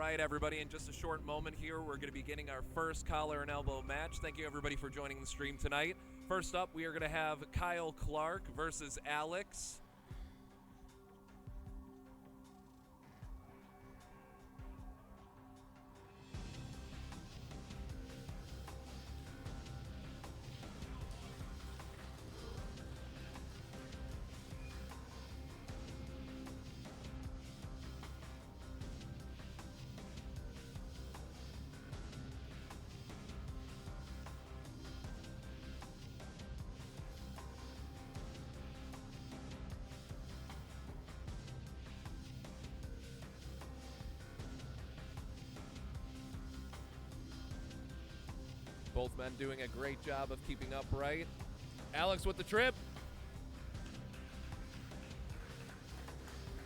right, everybody. In just a short moment here, we're going to be getting our first collar and elbow match. Thank you, everybody, for joining the stream tonight. First up, we are going to have Kyle Clark versus Alex. Both men doing a great job of keeping upright. Alex with the trip.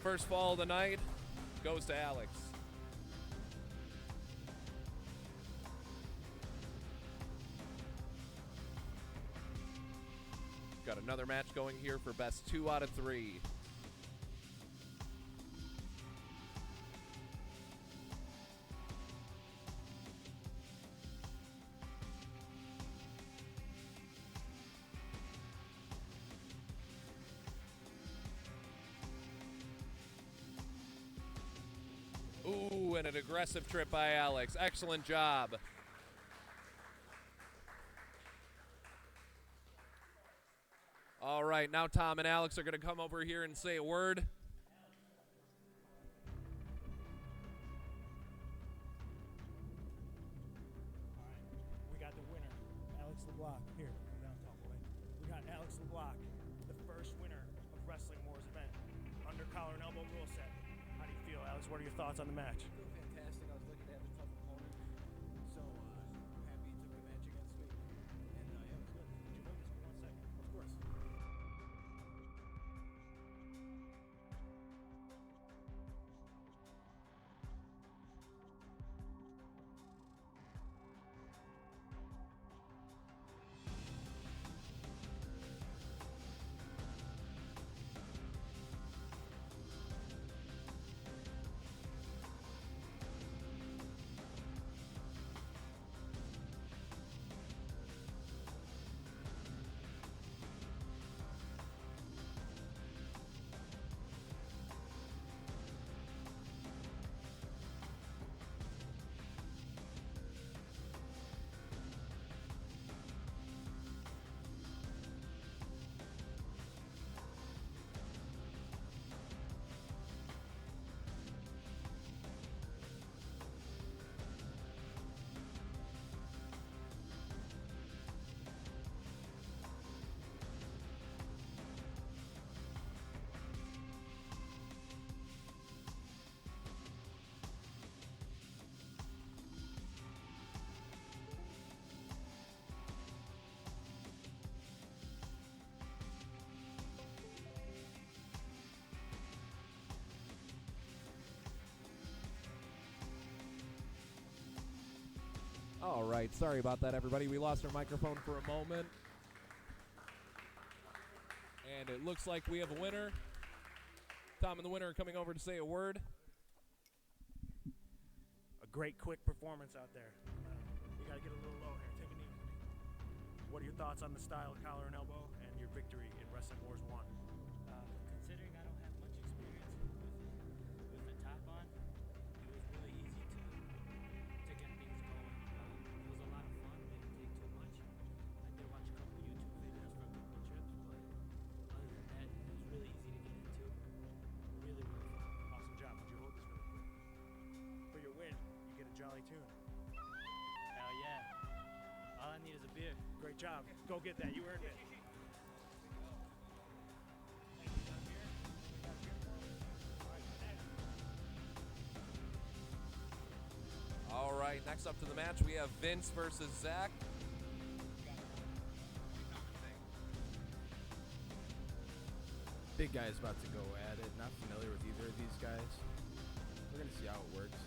First fall of the night goes to Alex. Got another match going here for best 2 out of 3. Ooh, and an aggressive trip by Alex. Excellent job. All right, now Tom and Alex are going to come over here and say a word. All right, we got the winner, Alex LeBlanc. Here, come down, tall boy. We got Alex LeBlanc, the first winner of Wrestling Wars event, under collar and elbow rule set. How do you feel, Alex? What are your thoughts on the match? I feel fantastic. I was looking to have a tough opponent, so I'm happy he took the match against me. And yeah, it was good. Would you hold this for 1 second? Of course. All right, sorry about that, everybody. We lost our microphone for a moment. And it looks like we have a winner. Tom and the winner are coming over to say a word. A great, quick performance out there. You got to get a little low here. Take a knee. What are your thoughts on the style of collar and elbow and your victory in Wrestling Wars 1? Considering I don't have much experience with the top on, it was really easy to get things going. It was a lot of fun. It didn't take too much. I did watch a couple YouTube videos from the trips, but other than that, it was really easy to get into. Really, really fun. Awesome job. Would you hold this really quick? For your win, you get a Jolly Tune. Hell yeah. All I need is a beer. Great job. Go get that. You earned it. All right, next up to the match, we have Vince versus Zach. Big guy's about to go at it. Not familiar with either of these guys. We're going to see how it works.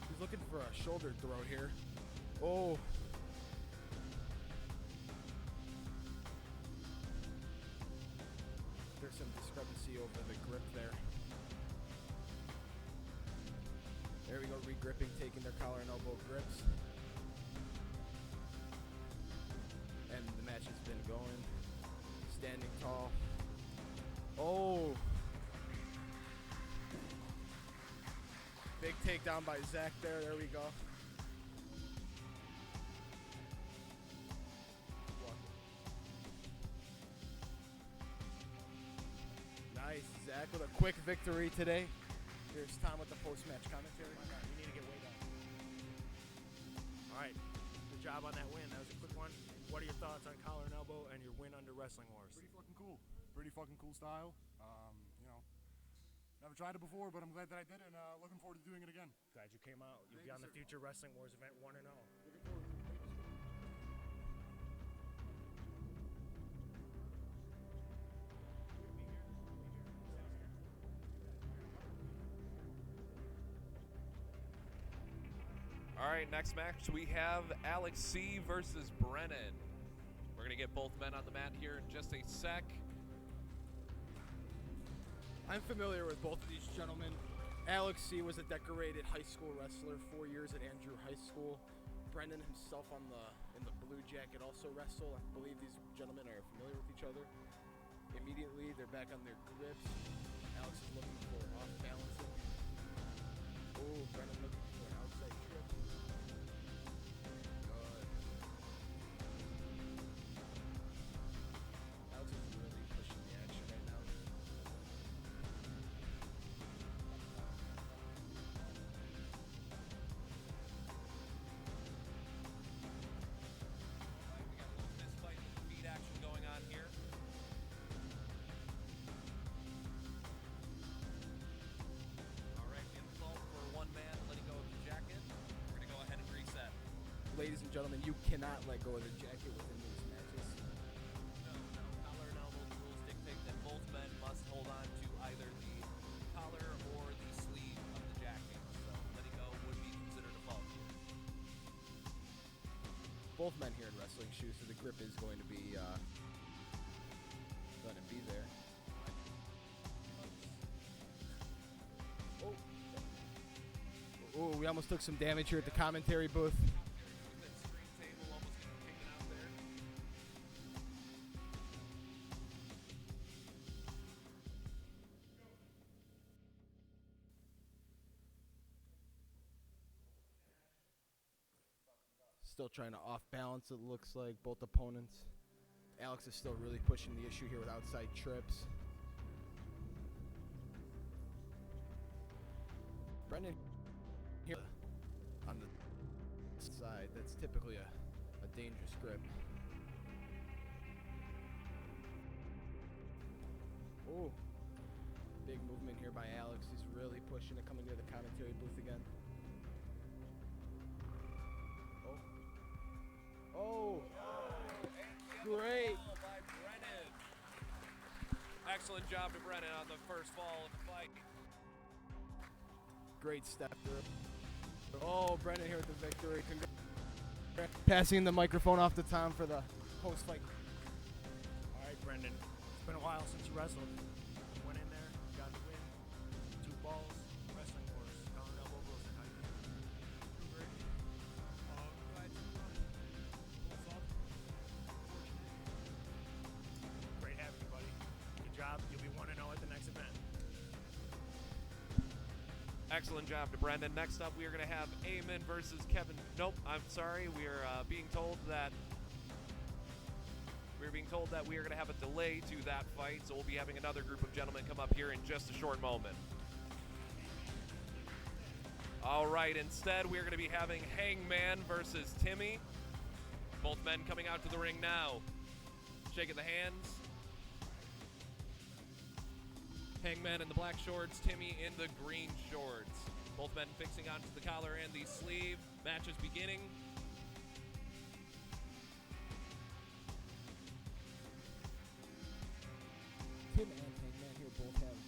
He's looking for a shoulder throw here. Oh. There's some discrepancy over the grip there. There we go, re-gripping, taking their collar and elbow grips. And the match has been going. Standing tall. Oh! Big takedown by Zach there. There we go. Nice, Zach with a quick victory today. Here's Tom with the post-match commentary. You need to get weighed up. All right, good job on that win. That was a quick one. What are your thoughts on collar and elbow and your win under Wrestling Wars? Pretty fucking cool. Pretty fucking cool style. You know, never tried it before, but I'm glad that I did, and looking forward to doing it again. Glad you came out. You'll be on the future Wrestling Wars event 1-0. Looking forward to it. Thank you, sir. All right, next match we have Alex C versus Brennan. We're gonna get both men on the mat here in just a sec. I'm familiar with both of these gentlemen. Alex C was a decorated high school wrestler, 4 years at Andrew High School. Brendan himself in the blue jacket also wrestle. I believe these gentlemen are familiar with each other. Immediately, they're back on their grips. Alex is looking for off balancing. Oh, Brendan looking for an outside trip. Good. Alex is really pushing the action right now. We got a little fist fight with feet action going on here. All right, insult for one man letting go of the jacket. We're gonna go ahead and reset. Ladies and gentlemen, you cannot let go of the jacket within these matches. No, collar and elbow. The rules dictate that both men must hold on to either the collar or the sleeve of the jacket. So letting go would be considered a fault here. Both men here in wrestling shoes, so the grip is going to be there. Oh, we almost took some damage here at the commentary booth. That screen table almost getting taken out there. Still trying to off balance, it looks like, both opponents. Alex is still really pushing the issue here with outside trips. Brendan here on the side, that's typically a dangerous grip. Oh, big movement here by Alex. He's really pushing it, coming to the commentary booth again. Oh, great. Ball by Brennan. Excellent job to Brennan on the first fall of the fight. Great step through. Oh, Brendan here with the victory. Congrats. Passing the microphone off to Tom for the post-fight. All right, Brendan. It's been a while since you wrestled. You went in there, got the win. 2 balls, Wrestling Wars, collar and elbow rules. How you feel? Great. Glad to pull off. Great having you, buddy. Good job. You'll be 1-0 at the next event. Excellent job to Brendan. Next up, we are going to have Eamon versus Kevin. Nope, I'm sorry. We are being told that we are going to have a delay to that fight, so we'll be having another group of gentlemen come up here in just a short moment. All right, instead, we are going to be having Hangman versus Timmy. Both men coming out to the ring now. Shaking the hands. Hangman in the black shorts, Timmy in the green shorts. Both men fixing onto the collar and the sleeve. Match is beginning. Tim and Hangman here both have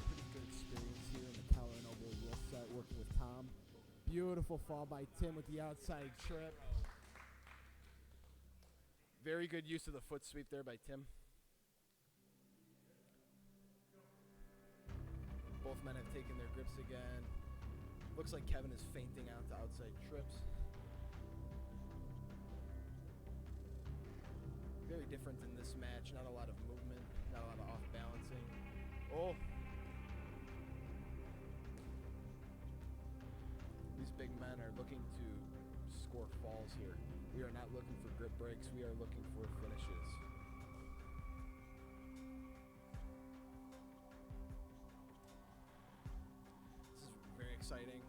pretty good experience here in the collar and elbow rule set, working with Tom. Beautiful fall by Tim with the outside trip. Very good use of the foot sweep there by Tim. Both men have taken their grips again. Looks like Kevin is feinting out to outside trips. Very different in this match. Not a lot of movement, not a lot of off balancing. Oh. These big men are looking to score falls here. We are not looking for grip breaks. We are looking for finishes. This is very exciting.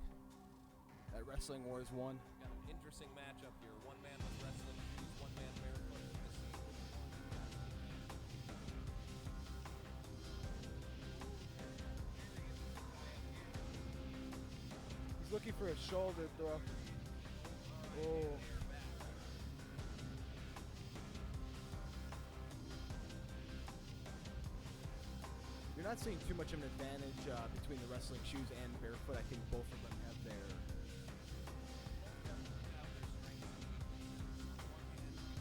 At Wrestling Wars 1. Got an interesting matchup here. One man with wrestling shoes, one man barefoot. We'll see which one has the He's looking for a shoulder throw. Oh. You're not seeing too much of an advantage between the wrestling shoes and barefoot. I think both of them have their...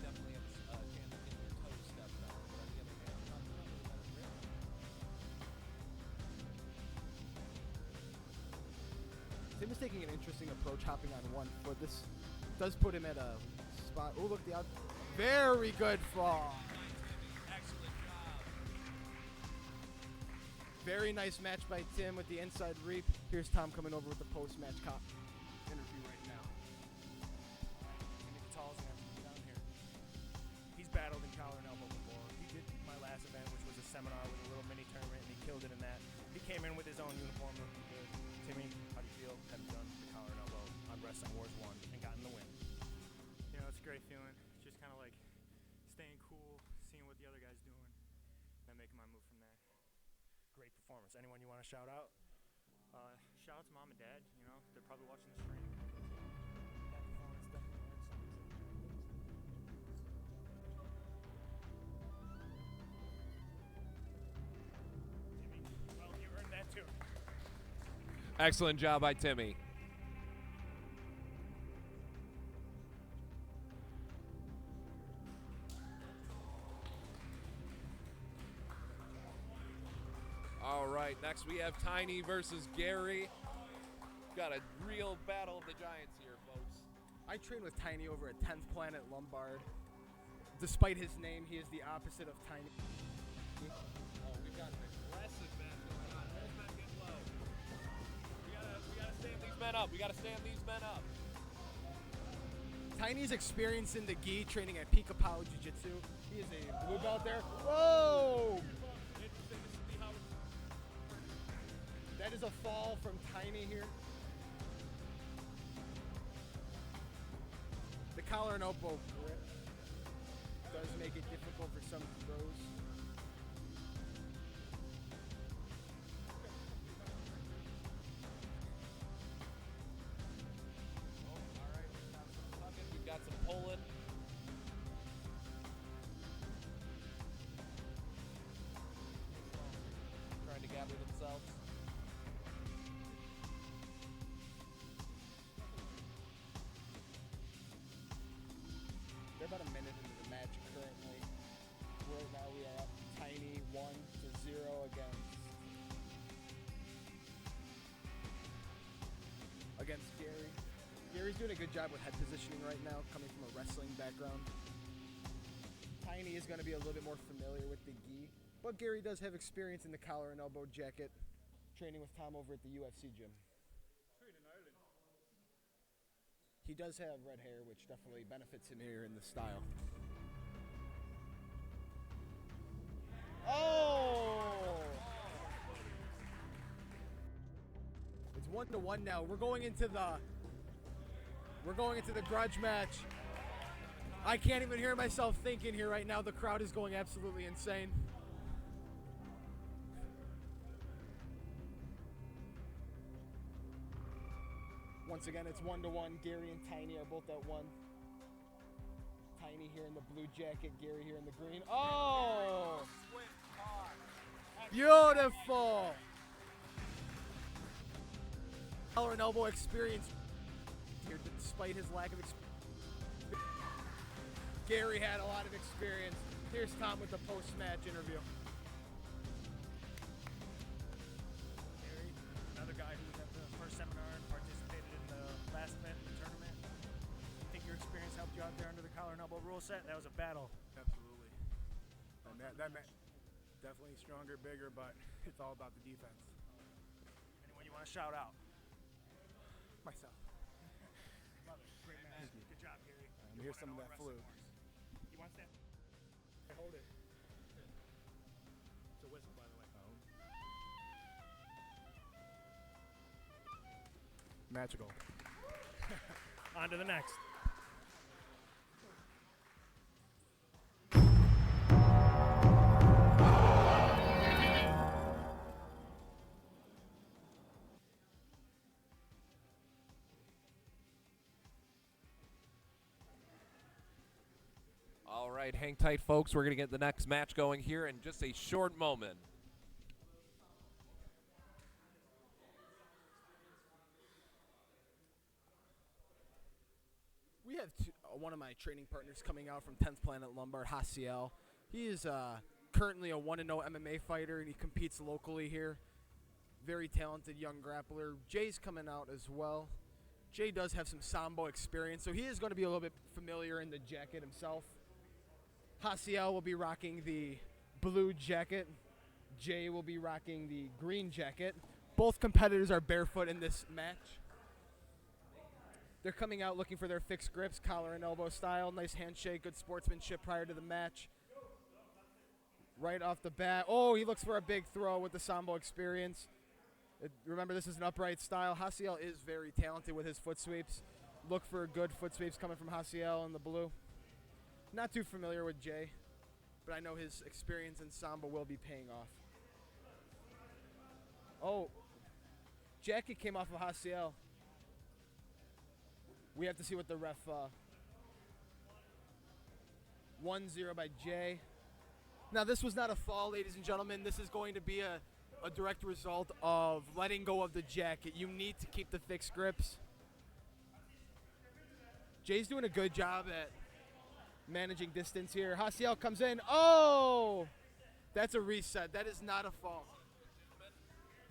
definitely have a chance of getting your toes stepped on. But on the other hand, not really that grip. Tim is taking an interesting approach, hopping on one foot. This does put him at a spot. Oh, look, the out. Very good fall. Excellent job. Very nice match by Tim with the inside reap. Here's Tom coming over with the post-match interview right now. Nick Tall's gonna come down here. He's battled in collar and elbow before. He did my last event, which was a seminar with a little mini tournament, and he killed it in that. He came in with his own uniform, looking good. Timmy, how do you feel? Have you done the collar and elbow on Wrestling Wars 1 and gotten the win? You know, it's a great feeling. Just kind of like staying cool, seeing what the other guy's doing, then making my move from there. Great performance. Anyone you want to shout out? Shout out to mom and dad. You know, they're probably watching the stream. That performance definitely earned something. Timmy, well, you earned that too. Excellent job by Timmy. All right, next we have Tiny versus Gary. Got a real battle of the giants here, folks. I train with Tiny over at 10th Planet Lombard. Despite his name, he is the opposite of Tiny. Oh, we've got an aggressive match going on. Both men get low. We gotta stand these men up. We gotta stand these men up. Tiny's experienced in the gi, training at Pika Power Jiu-Jitsu. He is a blue belt there. Whoa! Interesting to see how. That is a fall from Tiny here. The collar and elbow grip does make it difficult for some throws. Oh, all right. We've got some tugging. We've got some pulling. Trying to gather themselves. They're about a minute into the match currently. Right now we are up Tiny 1-0 against Gary. Gary's doing a good job with head positioning right now, coming from a wrestling background. Tiny is going to be a little bit more familiar with the gi, but Gary does have experience in the collar and elbow jacket, training with Tom over at the UFC gym. He does have red hair, which definitely benefits him here in the style. Oh! It's 1-1 now. We're going into the grudge match. I can't even hear myself thinking here right now. The crowd is going absolutely insane. Once again, it's 1-1. Gary and Tiny are both at 1. Tiny here in the blue jacket, Gary here in the green. Oh! Beautiful! Collar and elbow experience here, despite his lack of experience. Gary had a lot of experience. Here's Tom with the post-match interview. Gary, another guy who was at the first seminar and participated rule set, that was a battle. Absolutely. And definitely stronger, bigger, but it's all about the defense. Anyone you want to shout out? Myself. Love it. Great match. Good job, Gary. Here's some of that flu. You want that? Hold it. It's a whistle, by the way. Magical. On to the next. All right, hang tight, folks. We're going to get the next match going here in just a short moment. We have one of my training partners coming out from 10th Planet Lombard, Hasiel. He is currently a 1-0 MMA fighter, and he competes locally here. Very talented young grappler. Jay's coming out as well. Jay does have some Sambo experience, so he is going to be a little bit familiar in the jacket himself. Hasiel will be rocking the blue jacket. Jay will be rocking the green jacket. Both competitors are barefoot in this match. They're coming out looking for their fixed grips, collar and elbow style. Nice handshake, good sportsmanship prior to the match. Right off the bat. Oh, he looks for a big throw with the Sambo experience. Remember, this is an upright style. Hasiel is very talented with his foot sweeps. Look for good foot sweeps coming from Hasiel in the blue. Not too familiar with Jay, but I know his experience in Sambo will be paying off. Oh, jacket came off of Hasiel. We have to see what the ref. 1-0 by Jay. Now, this was not a fall, ladies and gentlemen. This is going to be a direct result of letting go of the jacket. You need to keep the fixed grips. Jay's doing a good job at managing distance here. Hasiel comes in. Oh! That's a reset. That is not a fall.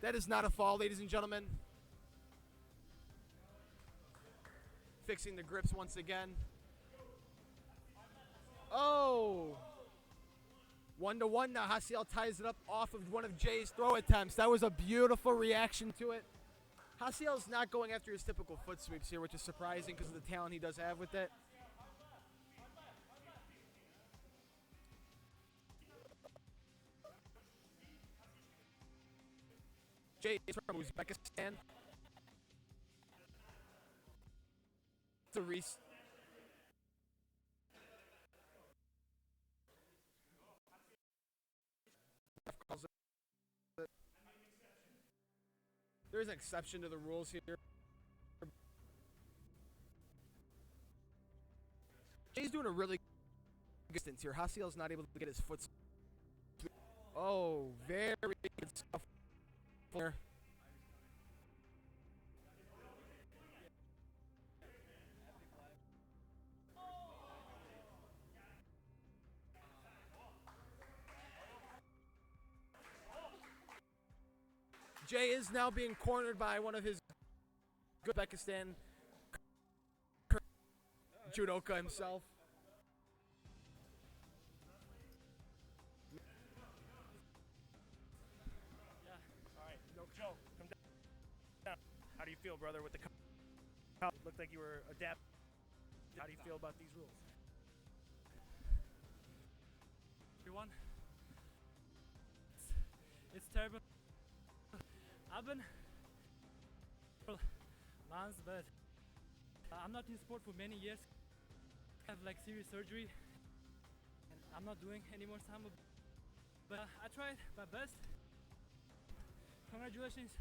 That is not a fall, ladies and gentlemen. Fixing the grips once again. Oh! 1-1 now. Hasiel ties it up off of one of Jay's throw attempts. That was a beautiful reaction to it. Hasiel's not going after his typical foot sweeps here, which is surprising because of the talent he does have with it. Jay is from Uzbekistan. It's a reset. There's an exception to the rules here. Jay's doing a really good distance here. Hasiel's not able to get his foot. Oh, very good stuff there. Jay is now being cornered by one of his Uzbekistan judoka himself. All right, no Joe, come down. How do you feel, brother, with the looked like you were adapting. How do you feel about these rules? Everyone, it's terrible. I've been for months, but I'm not in sport for many years. I have like serious surgery, and I'm not doing any more Sambo. But I tried my best. Congratulations.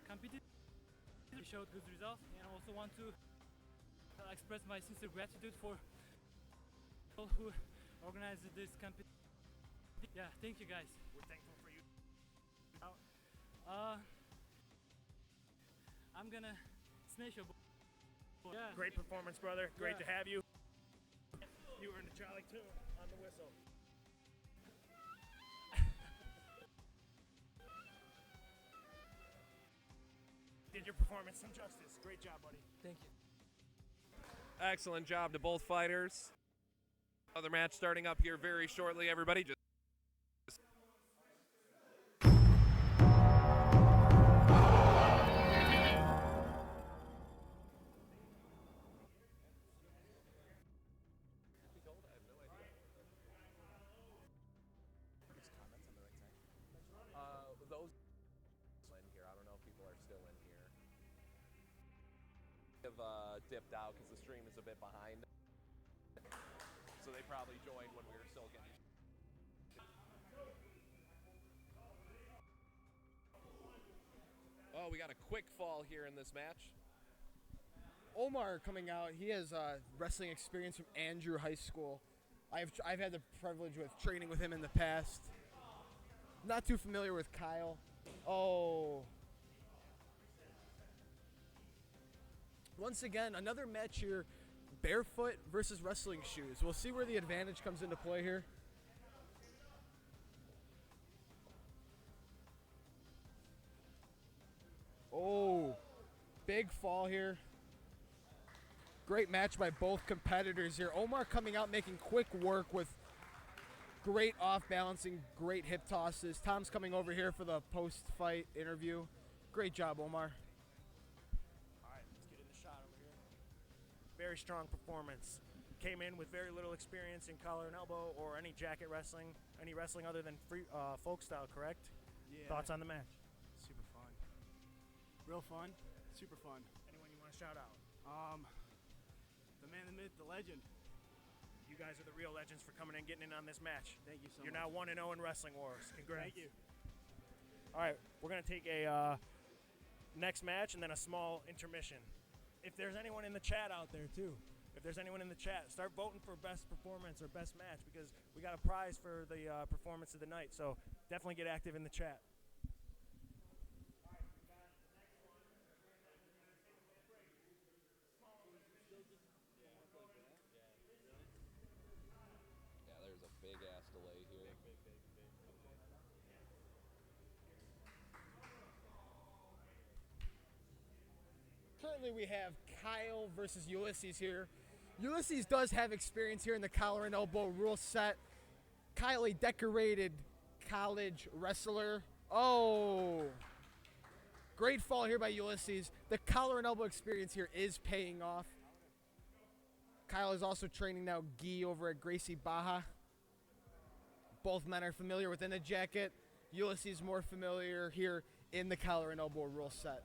Competed, showed good results, and I also want to express my sincere gratitude for people who organized this competition. Yeah, thank you guys. We're thankful for you. I'm gonna smash your yeah. Great performance, brother. Great Yeah. to have you. You were in the Charlie too on the whistle. Did your performance some justice. Great job, buddy. Thank you. Excellent job to both fighters. Another match starting up here very shortly, everybody. Just those in here. I don't know if people are still in here. Have dipped out because the stream is a bit behind. So they probably joined when we were still getting. Oh, we got a quick fall here in this match. Omar coming out. He has wrestling experience from Andrew High School. I've had the privilege of training with him in the past. Not too familiar with Kyle. Oh. Once again, another match here. Barefoot versus wrestling shoes. We'll see where the advantage comes into play here. Oh, big fall here. Great match by both competitors here. Omar coming out making quick work with great off-balancing, great hip tosses. Tom's coming over here for the post-fight interview. Great job, Omar. All right, let's get in the shot over here. Very strong performance. Came in with very little experience in collar and elbow or any jacket wrestling, any wrestling other than folk style, correct? Yeah. Thoughts on the match? Super fun. Real fun. Super fun. Anyone you want to shout out? The man, the myth, the legend. You guys are the real legends for coming in, getting in on this match. Thank you so You're much. now 1-0 in Wrestling Wars. Congrats. Thank you. All right, we're going to take a next match and then a small intermission. If there's anyone in the chat out there, too, if there's anyone in the chat, start voting for best performance or best match because we got a prize for the performance of the night. So definitely get active in the chat. Yeah, there's a big ass delay here. Currently we have Kyle versus Ulysses here. Ulysses does have experience here in the collar and elbow rule set. Kyle, a decorated college wrestler. Oh, great fall here by Ulysses. The collar and elbow experience here is paying off. Kyle is also training now gi over at Gracie Baja. Both men are familiar within the jacket. Ulysses more familiar here in the collar and elbow rule set.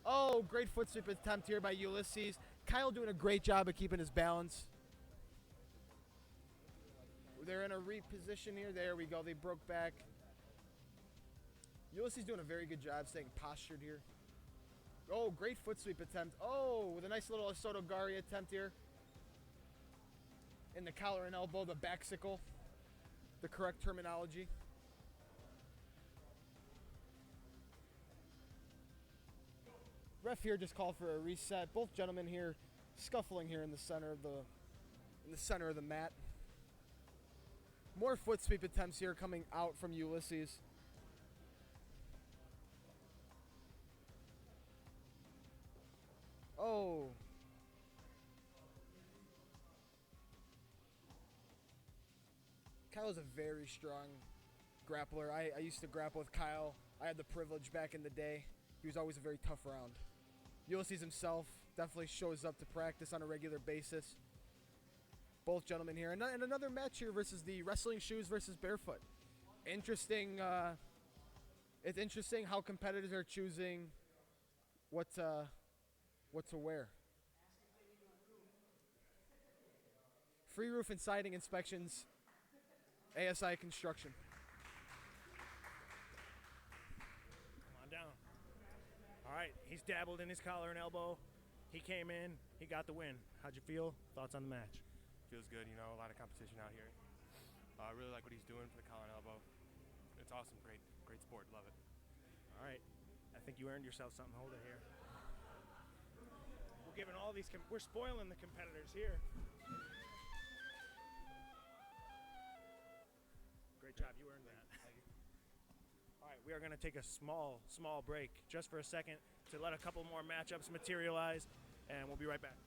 Oh, great foot sweep attempt here by Ulysses. Kyle doing a great job of keeping his balance. They're in a reposition here. There we go. They broke back. Ulysses doing a very good job staying postured here. Oh, great foot sweep attempt. Oh, with a nice little Asotogari attempt here. In the collar and elbow, the backsicle. The correct terminology. Ref here just called for a reset. Both gentlemen here scuffling here in the center of the mat. More foot sweep attempts here coming out from Ulysses. Oh. Kyle is a very strong grappler. I used to grapple with Kyle. I had the privilege back in the day. He was always a very tough round. Ulysses himself definitely shows up to practice on a regular basis. Both gentlemen here. And another match here versus the wrestling shoes versus barefoot. Interesting. It's interesting how competitors are choosing what to wear. Free roof and siding inspections. ASI Construction. Come on down. All right, he's dabbled in his collar and elbow. He came in, he got the win. How'd you feel? Thoughts on the match? Feels good, you know, a lot of competition out here. I really like what he's doing for the collar and elbow. It's awesome, great sport, love it. All right, I think you earned yourself something. Hold it here. We're giving all these, we're spoiling the competitors here. Great job, you earned that. All right, we are going to take a small break just for a second to let a couple more matchups materialize, and we'll be right back.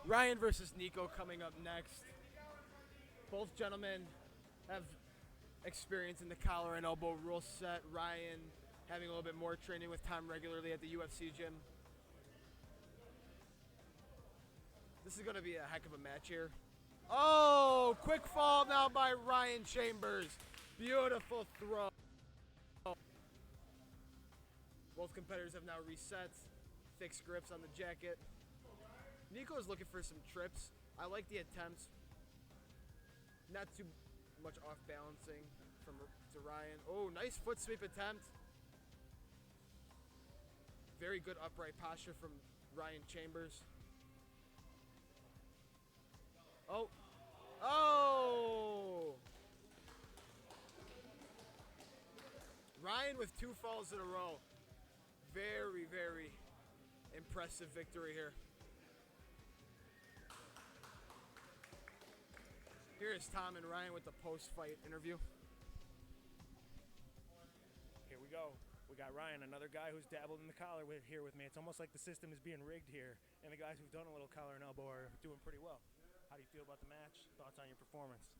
Ryan versus Nico coming up next. Both gentlemen have experience in the collar and elbow rule set. Ryan having a little bit more training with Tom regularly at the UFC gym. This is going to be a heck of a match here. Oh, quick fall now by Ryan Chambers. Beautiful throw. Both competitors have now reset. Fixed grips on the jacket. Nico is looking for some trips. I like the attempts. Not too much off balancing to Ryan. Oh, nice foot sweep attempt. Very good upright posture from Ryan Chambers. Oh. Oh! Ryan with 2 falls in a row. Very, very impressive victory here. Here is Tom and Ryan with the post-fight interview. Here we go. We got Ryan, another guy who's dabbled in the collar here with me. It's almost like the system is being rigged here, and the guys who've done a little collar and elbow are doing pretty well. How do you feel about the match? Thoughts on your performance?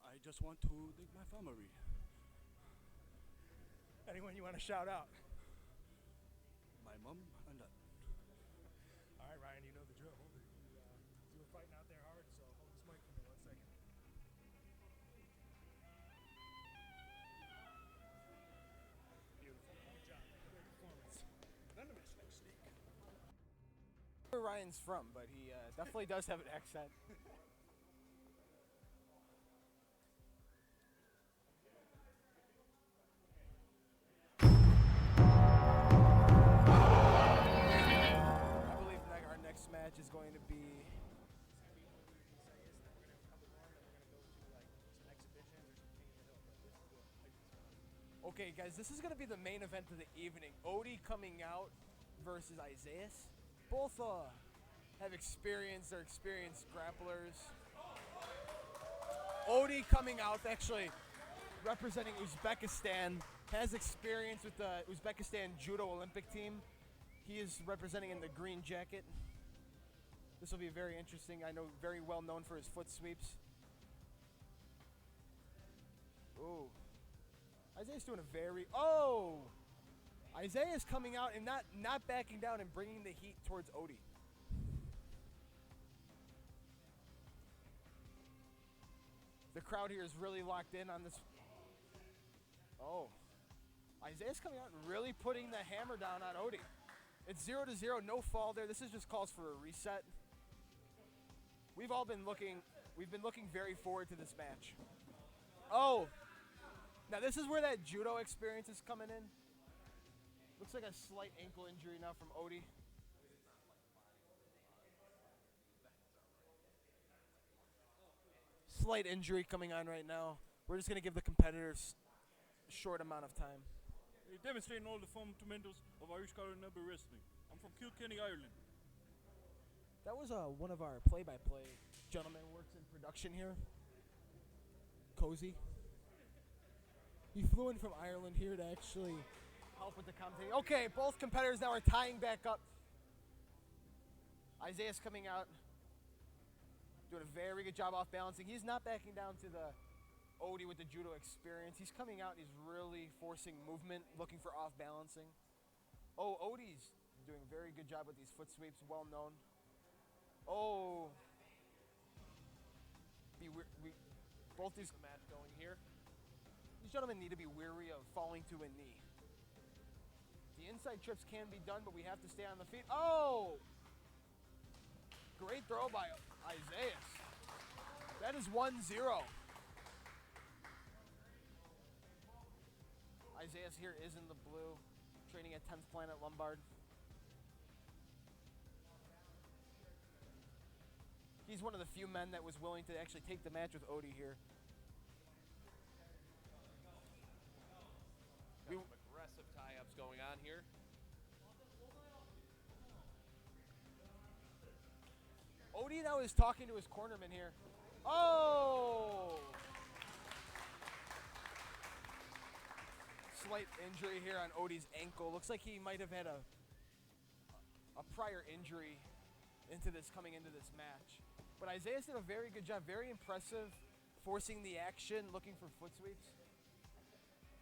I just want to thank my family. Anyone you want to shout out? My mom and dad. All right, Ryan, you know the drill. You were fighting out there hard, so hold this mic for me 1 second. Beautiful. Good job. Great performance. Venomous next sneak. Where Ryan's from, but he definitely does have an accent. I believe that our next match is going to be. Okay, guys, this is going to be the main event of the evening. Odie coming out versus Isaiah. Both have experience. They're experienced grapplers. Odie coming out, actually representing Uzbekistan, has experience with the Uzbekistan Judo Olympic team. He is representing in the green jacket. This will be very interesting. I know very well known for his foot sweeps. Ooh. Isaiah's doing a very... Oh! Isaiah's coming out and not backing down and bringing the heat towards Odie. The crowd here is really locked in on this. Oh. Isaiah's coming out and really putting the hammer down on Odie. It's 0-0, no fall there. This is just calls for a reset. We've been looking very forward to this match. Oh. Now this is where that judo experience is coming in. Looks like a slight ankle injury now from Odie. Slight injury coming on right now. We're just going to give the competitors a short amount of time. We're demonstrating all the fundamentals of Irish collar and elbow wrestling. I'm from Kilkenny, Ireland. That was one of our play-by-play gentlemen who works in production here. Cozy. He flew in from Ireland here to actually help with the commentating. Okay, both competitors now are tying back up. Isaiah's coming out, doing a very good job off balancing. He's not backing down to the Odie with the judo experience. He's coming out, he's really forcing movement, looking for off balancing. Oh, Odie's doing a very good job with these foot sweeps, well known. Oh. Both these match going here. These gentlemen need to be wary of falling to a knee. The inside trips can be done, but we have to stay on the feet. Oh! Great throw by Isaiah. That is 1-0. Isaiah here is in the blue, training at 10th Planet Lombard. He's one of the few men that was willing to actually take the match with Odie here. Got some aggressive tie-ups going on here. Odie now is talking to his cornerman here. Oh! Slight injury here on Odie's ankle. Looks like he might have had a prior injury coming into this match. But Isaiah's did a very good job, very impressive, forcing the action, looking for foot sweeps.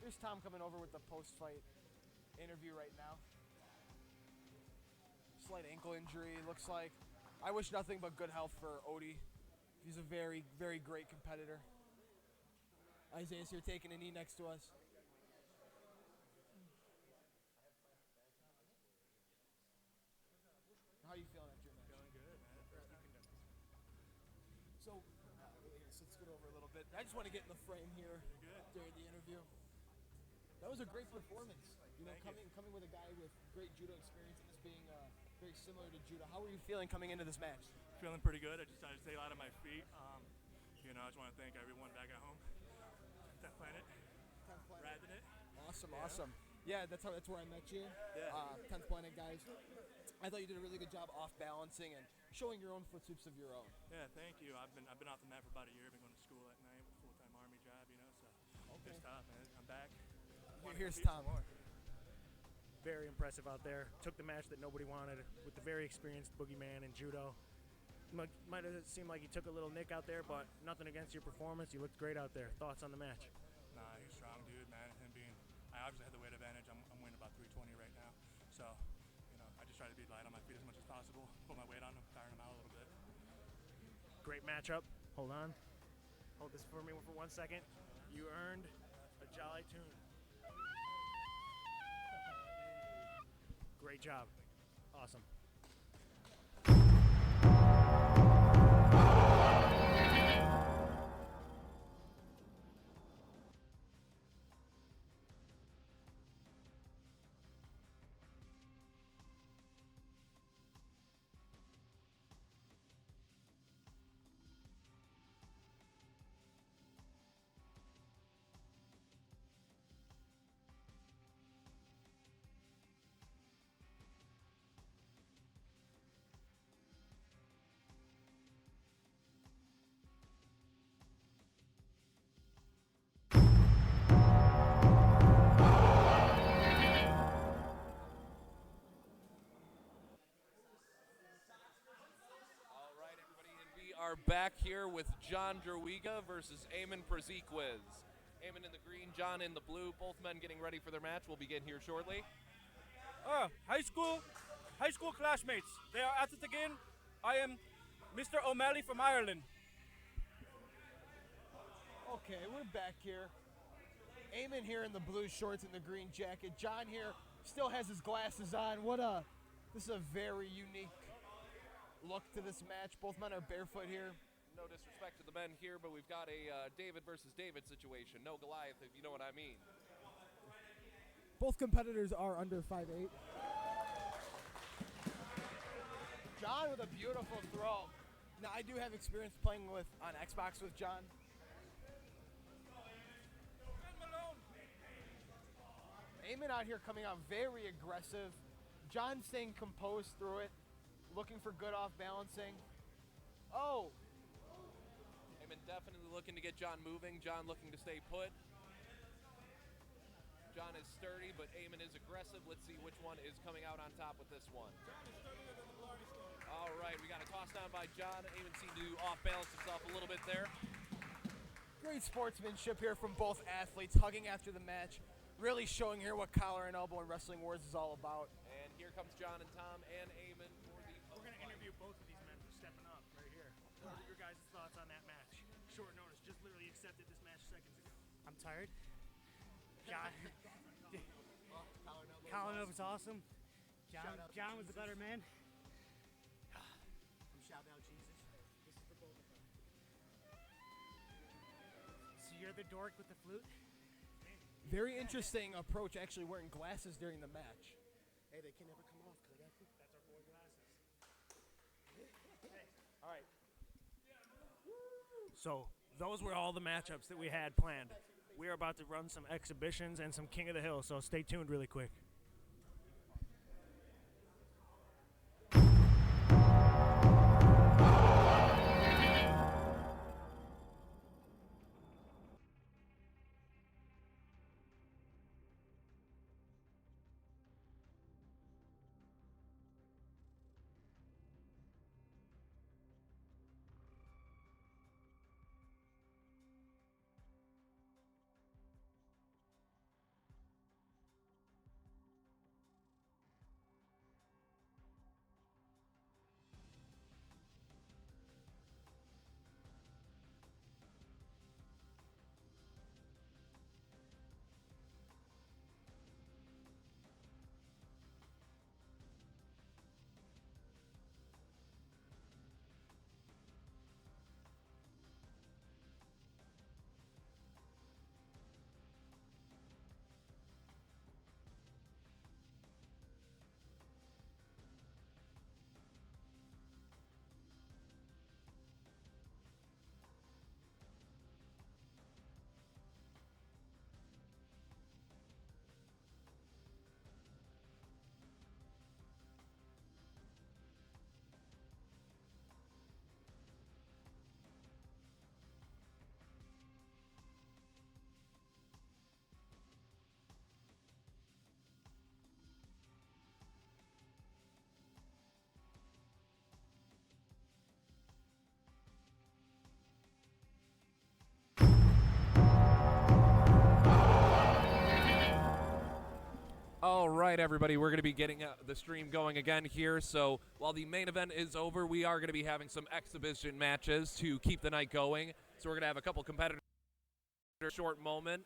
Here's Tom coming over with the post-fight interview right now. Slight ankle injury, looks like. I wish nothing but good health for Odie. He's a very, very great competitor. Isaiah's here taking a knee next to us. How are you feeling after your match? Feeling good, man. First time. So, let's get over a little bit. I just want to get in the frame here during the interview. That was a great performance. You know, coming with a guy with great judo experience and this being very similar to judo. How were you feeling coming into this match? Feeling pretty good. I just decided to stay out of my feet. You know, I just want to thank everyone back at home. 10th Planet. 10th Planet. Rapping it. Awesome. Yeah, that's where I met you. Yeah. 10th Planet guys. I thought you did a really good job off balancing and showing your own foot sweeps of your own. Yeah, thank you. I've been off the mat for about a year. I've been going to school at night with a full-time Army job, you know, so it's tough, man. I'm back. Here's Tom. Very impressive out there. Took the match that nobody wanted with the very experienced boogeyman in judo. Might have seemed like he took a little nick out there, but nothing against your performance. You looked great out there. Thoughts on the match? Nah, he's a strong dude, man. I obviously had the weight advantage. I'm weighing about 320 right now, so I just try to be light on my feet as much as possible. Put my weight on him, tiring him out a little bit. Great matchup. Hold on. Hold this for me for 1 second. You earned a Jolly Tune. Great job. Awesome. Are back here with John Drawiga versus Eamon Praziquez. Eamon in the green, John in the blue. Both men getting ready for their match. We'll begin here shortly. High school classmates. They are at it again. I am Mr. O'Malley from Ireland. Okay, we're back here. Eamon here in the blue shorts and the green jacket. John here still has his glasses on. This is a very unique look to this match. Both men are barefoot here. No disrespect to the men here, but we've got a David versus David situation. No Goliath, if you know what I mean. Both competitors are under 5'8". John with a beautiful throw. Now, I do have experience playing on Xbox with John. Eamon out here coming out very aggressive. John staying composed through it, looking for good off balancing. Oh! Eamon definitely looking to get John moving. John looking to stay put. John is sturdy, but Eamon is aggressive. Let's see which one is coming out on top with this one. All right, we got a toss down by John. Eamon seemed to off-balance himself a little bit there. Great sportsmanship here from both athletes, hugging after the match. Really showing here what collar and elbow and Wrestling Wars is all about. And here comes John and Tom and Eamon for the... We're going to interview both of these men for stepping up right here. What are your guys' thoughts on that match? Short notice, just literally accepted this match seconds ago. I'm tired. Colin was awesome. John was the better man. Shout out Jesus. This is for both of them. So you're the dork with the flute? Very interesting approach, actually wearing glasses during the match. Hey, they can never come off because I got food. That's our boy glasses. All right. So those were all the matchups that we had planned. We are about to run some exhibitions and some King of the Hill, so stay tuned really quick. right, everybody, we're going to be getting the stream going again here. So while the main event is over, we are going to be having some exhibition matches to keep the night going. So we're going to have a couple competitors in a short moment.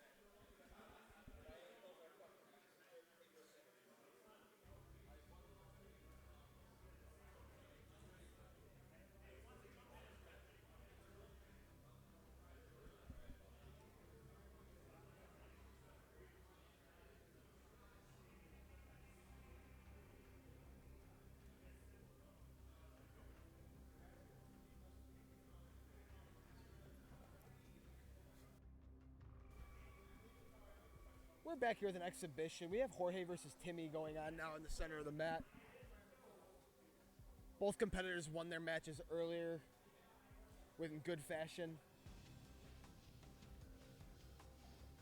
We're back here with an exhibition. We have Jorge versus Timmy going on now in the center of the mat. Both competitors won their matches earlier in good fashion.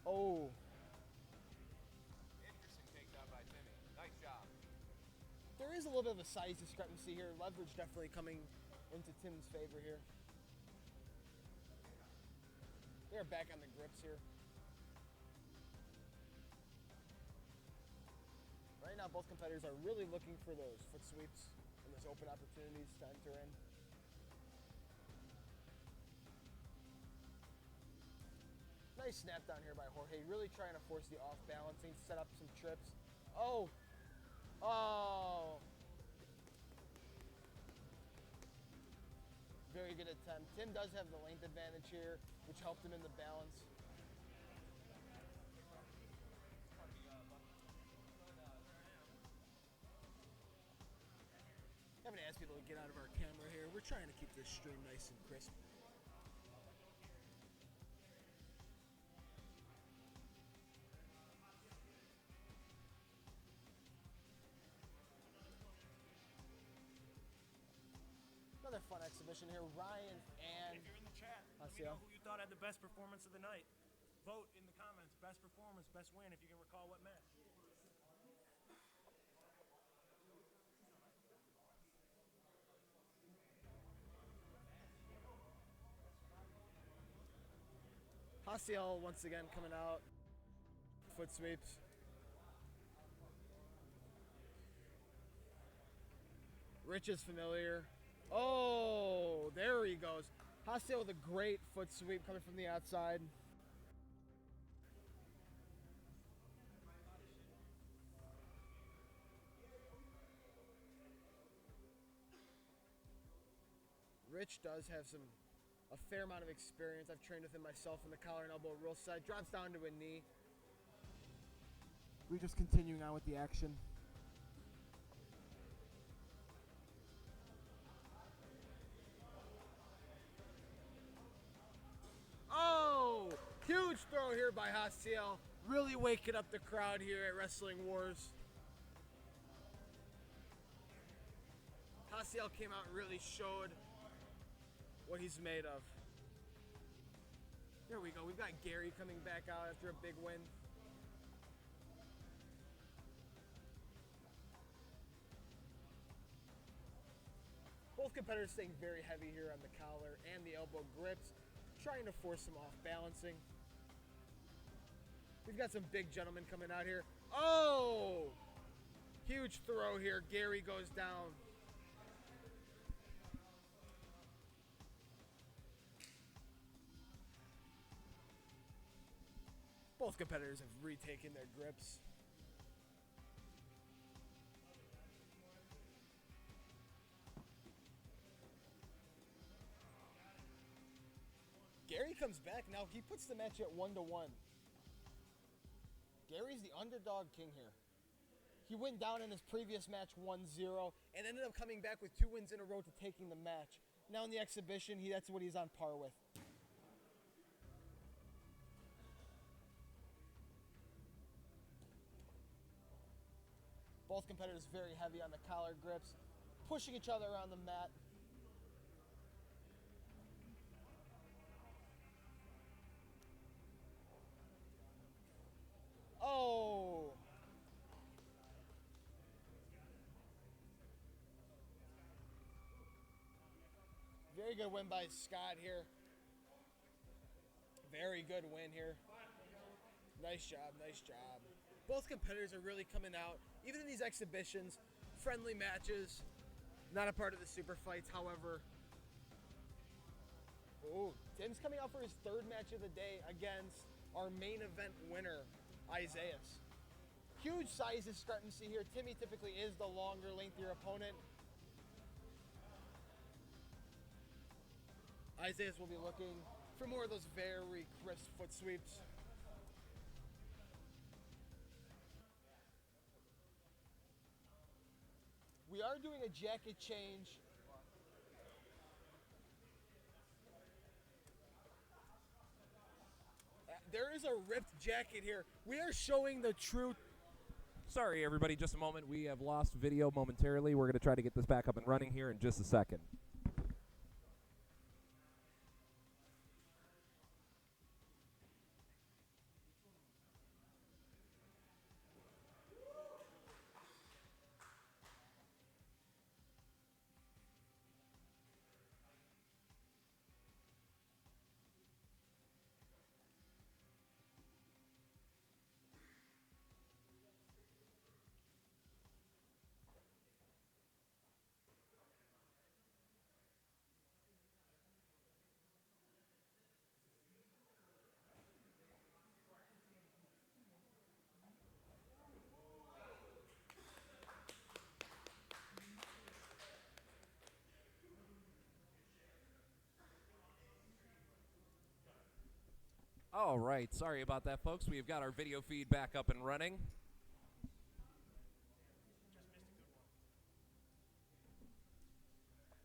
Oh. Interesting takedown by Timmy. Nice job. There is a little bit of a size discrepancy here. Leverage definitely coming into Tim's favor here. They're back on the grips here. Right now, both competitors are really looking for those foot sweeps and those open opportunities to enter in. Nice snap down here by Jorge, really trying to force the off balancing, set up some trips. Oh! Oh! Very good attempt. Tim does have the length advantage here, which helped him in the balance. I'm gonna ask people to get out of our camera here. We're trying to keep this stream nice and crisp. Another fun exhibition here. Ryan and If you're in the chat, let me Haciel. know who you thought had the best performance of the night. Vote in the comments. Best performance, best win, if you can recall what match. Haciel once again coming out. Foot sweeps. Rich is familiar. Oh, there he goes. Haciel with a great foot sweep coming from the outside. Rich does have a fair amount of experience. I've trained with him myself in the collar and elbow rule side. Drops down to a knee. We're just continuing on with the action. Oh! Huge throw here by Haciel. Really waking up the crowd here at Wrestling Wars. Haciel came out and really showed what he's made of. There we go. We've got Gary coming back out after a big win. Both competitors staying very heavy here on the collar and the elbow grips, trying to force some off balancing. We've got some big gentlemen coming out here. Oh! Huge throw here. Gary goes down. Both competitors have retaken their grips. Gary comes back now. He puts the match at 1-1. Gary's the underdog king here. He went down in his previous match 1-0 and ended up coming back with 2 wins in a row to taking the match. Now in the exhibition, that's what he's on par with. Both competitors very heavy on the collar grips, pushing each other around the mat. Oh! Very good win by Scott here. Very good win here. Nice job, nice job. Both competitors are really coming out, even in these exhibitions, friendly matches, not a part of the super fights, however. Oh, Tim's coming out for his third match of the day against our main event winner, Isaiah. Huge size discrepancy here. Timmy typically is the longer, lengthier opponent. Isaiah will be looking for more of those very crisp foot sweeps. We are doing a jacket change. There is a ripped jacket here. We are showing the true. Sorry, everybody, just a moment. We have lost video momentarily. We're going to try to get this back up and running here in just a second. All right, sorry about that, folks. We've got our video feed back up and running.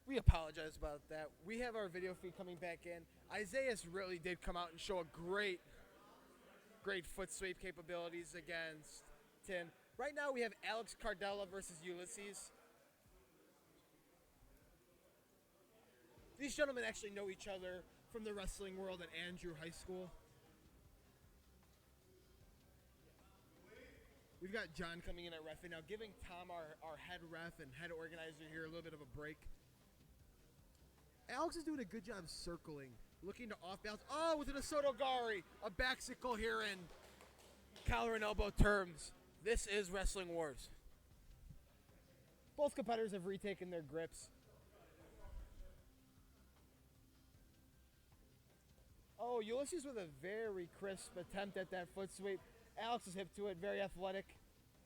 We apologize about that. We have our video feed coming back in. Isaiah really did come out and show a great foot sweep capabilities against Tim. Right now we have Alex Cardella versus Ulysses. These gentlemen actually know each other from the wrestling world at Andrew High School. We've got John coming in at ref now, giving Tom, our head ref and head organizer here, a little bit of a break. Alex is doing a good job circling, looking to off balance. Oh, with an Asotogari, a backsicle here in collar and elbow terms. This is Wrestling Wars. Both competitors have retaken their grips. Oh, Ulysses with a very crisp attempt at that foot sweep. Alex is hip to it, very athletic,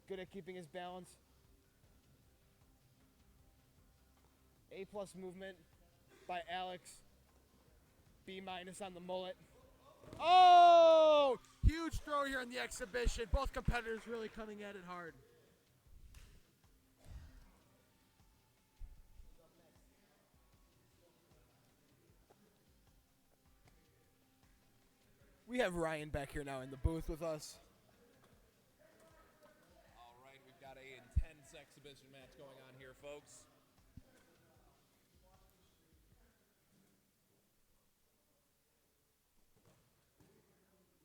good at keeping his balance. A+ movement by Alex. B- on the mullet. Oh! Huge throw here in the exhibition. Both competitors really coming at it hard. We have Ryan back here now in the booth with us. All right, we've got an intense exhibition match going on here, folks.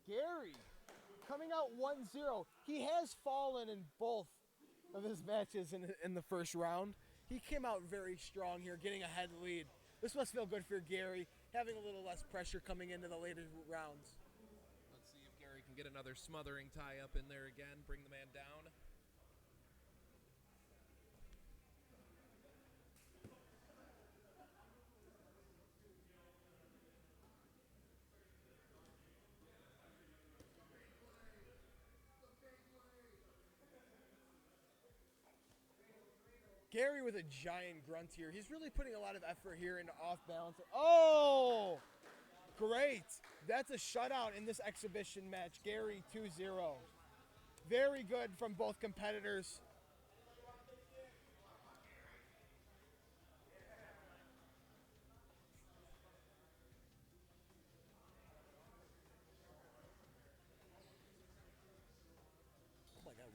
Gary coming out 1-0. He has fallen in both of his matches in the first round. He came out very strong here, getting a head lead. This must feel good for Gary, having a little less pressure coming into the later rounds. Let's see if Gary can get another smothering tie-up in there again, bring the man down. Gary with a giant grunt here. He's really putting a lot of effort here into off balance. Oh, great. That's a shutout in this exhibition match. Gary 2-0. Very good from both competitors. Oh my God.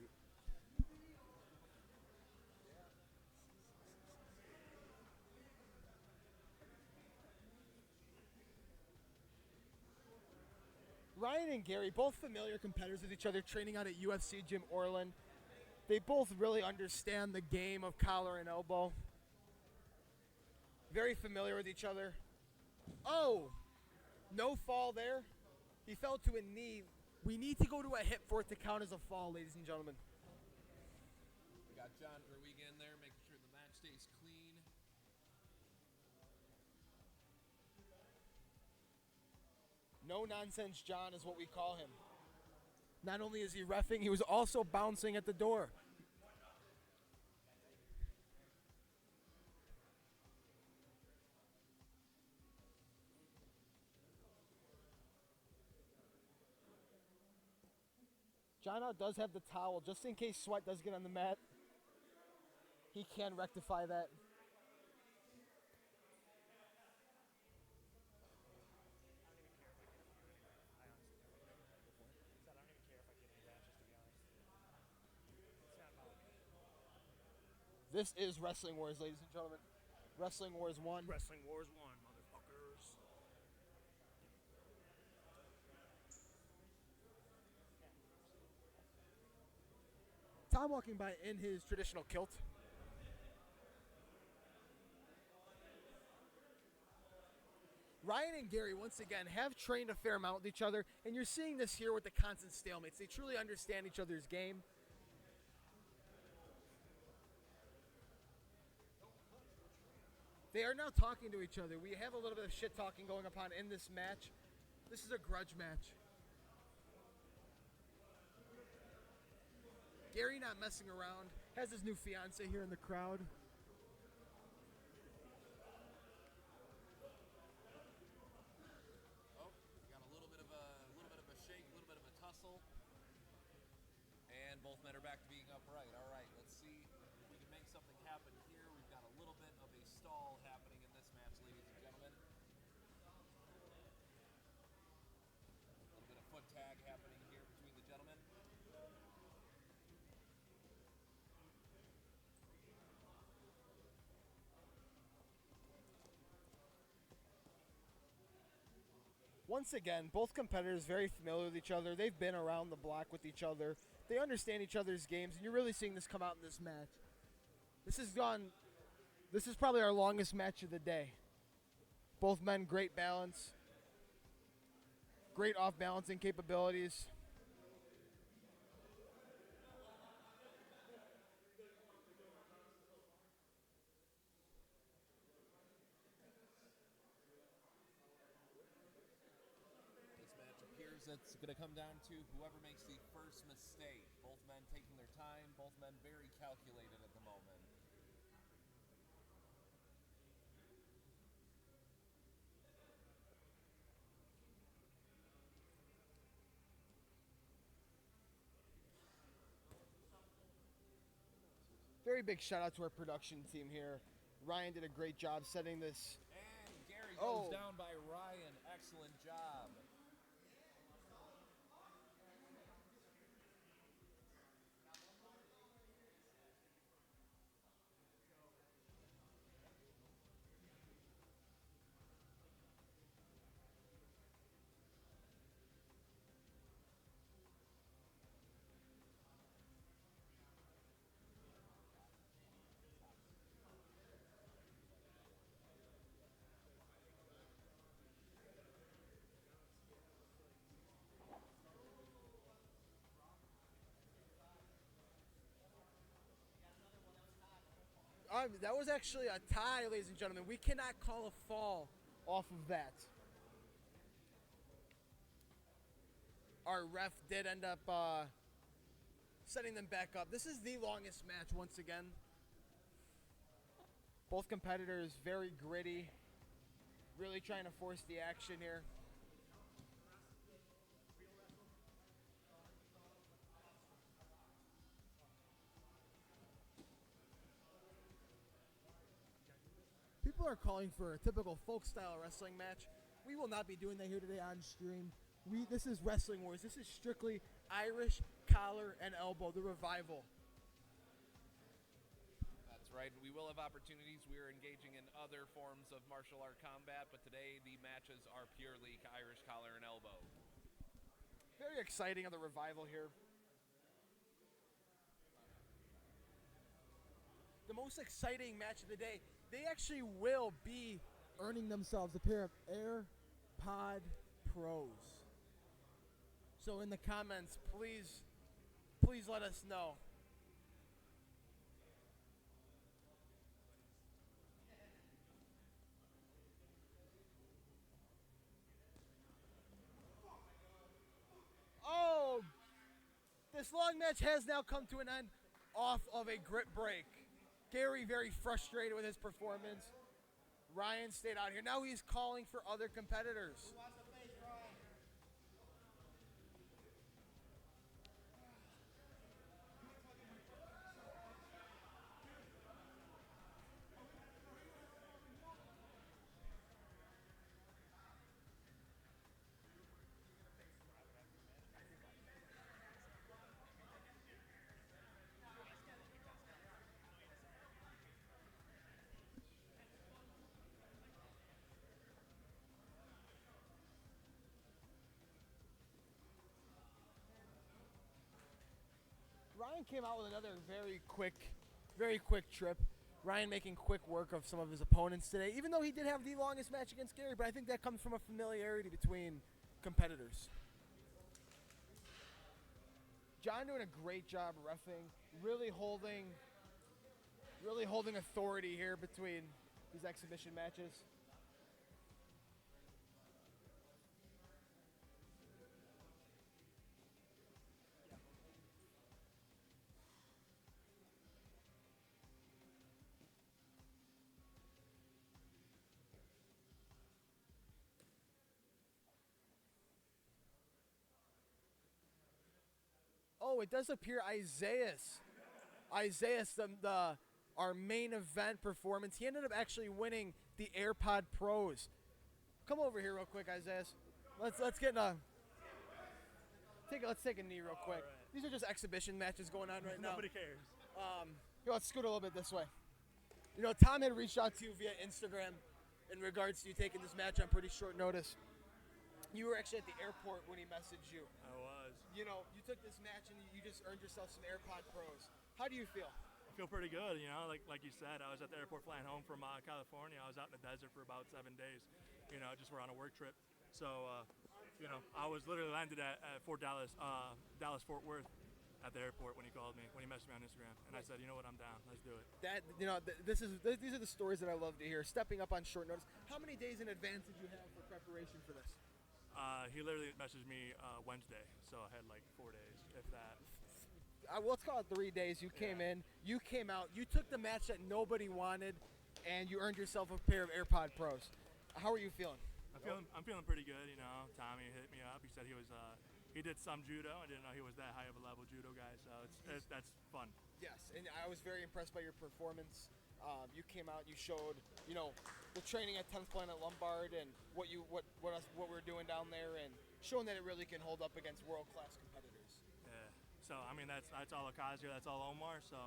Ryan and Gary, both familiar competitors with each other, training out at UFC Gym Orland. They both really understand the game of collar and elbow. Very familiar with each other. Oh, no fall there. He fell to a knee We need to go to a hit for it to count as a fall, ladies and gentlemen. We got John Verweega in there, making sure the match stays clean. No nonsense John is what we call him. Not only is he reffing, he was also bouncing at the door. John now does have the towel, just in case sweat does get on the mat. He can rectify that. This is Wrestling Wars, ladies and gentlemen. Wrestling Wars 1. Wrestling Wars 1, motherfuckers. Tom walking by in his traditional kilt. Ryan and Gary, once again, have trained a fair amount with each other, and you're seeing this here with the constant stalemates. They truly understand each other's game. They are now talking to each other. We have a little bit of shit talking going upon in this match. This is a grudge match. Gary not messing around. Has his new fiance here in the crowd. Oh, we got a little bit of a shake, a little bit of a tussle. And both men are back to being upright. All right, let's see if we can make something happen here. We've got a little bit of a stall happening in this match, ladies and gentlemen. A little bit of foot tag happening here between the gentlemen. Once again, both competitors very familiar with each other. They've been around the block with each other. They understand each other's games, and you're really seeing this come out in this match. This is probably our longest match of the day. Both men, great balance. Great off-balancing capabilities. This match appears it's going to come down to whoever makes the first mistake. Both men taking their time, both men very calculated at the moment. Very big shout out to our production team here. Ryan did a great job setting this. And Gary goes down by Ryan. Excellent job. That was actually a tie, ladies and gentlemen. We cannot call a fall off of that. Our ref did end up setting them back up. This is the longest match once again. Both competitors very gritty, really trying to force the action here. People are calling for a typical folk style wrestling match. We will not be doing that here today on stream. This is Wrestling Wars. This is strictly Irish collar and elbow, the revival. That's right. We will have opportunities. We are engaging in other forms of martial art combat, but today the matches are purely Irish collar and elbow. Very exciting on the revival here. The most exciting match of the day. They actually will be earning themselves a pair of AirPod Pros. So in the comments, please let us know. Oh, this long match has now come to an end off of a grip break. Gary very frustrated with his performance. Ryan stayed out here. Now he's calling for other competitors. Ryan came out with another very quick trip. Ryan making quick work of some of his opponents today, even though he did have the longest match against Gary, but I think that comes from a familiarity between competitors. John doing a great job reffing, really holding authority here between these exhibition matches. Oh, it does appear Isaias, our main event performance. He ended up actually winning the AirPod Pros. Come over here real quick, Isaias. Let's get in a let's take a knee real quick. Right. These are just exhibition matches going on right now. Nobody cares. Let's scoot a little bit this way. You know, Tom had reached out to you via Instagram in regards to you taking this match on pretty short notice. You were actually at the airport when he messaged you. I was. You know, you took this match and you just earned yourself some AirPod Pros. How do you feel? I feel pretty good, you know, like you said, I was at the airport flying home from California. I was out in the desert for about 7 days, you know, just we're on a work trip. So, you know, I was literally landed at Fort Dallas, Fort Worth at the airport when he called me, when he messaged me on Instagram. And I said, you know what, I'm down. Let's do it. These are the stories that I love to hear. Stepping up on short notice. How many days in advance did you have for preparation for this? He literally messaged me Wednesday, so I had like 4 days, if that. Let's call it 3 days. You came in, you came out, you took the match that nobody wanted, and you earned yourself a pair of AirPod Pros. How are you feeling? I'm feeling pretty good. You know, Tommy hit me up. He said he did some judo. I didn't know he was that high of a level judo guy, so that's fun. Yes, and I was very impressed by your performance. You came out, you showed, you know, the training at 10th Planet Lombard and what we're doing down there, and showing that it really can hold up against world-class competitors. Yeah. So I mean that's all Akazio, that's all Omar. So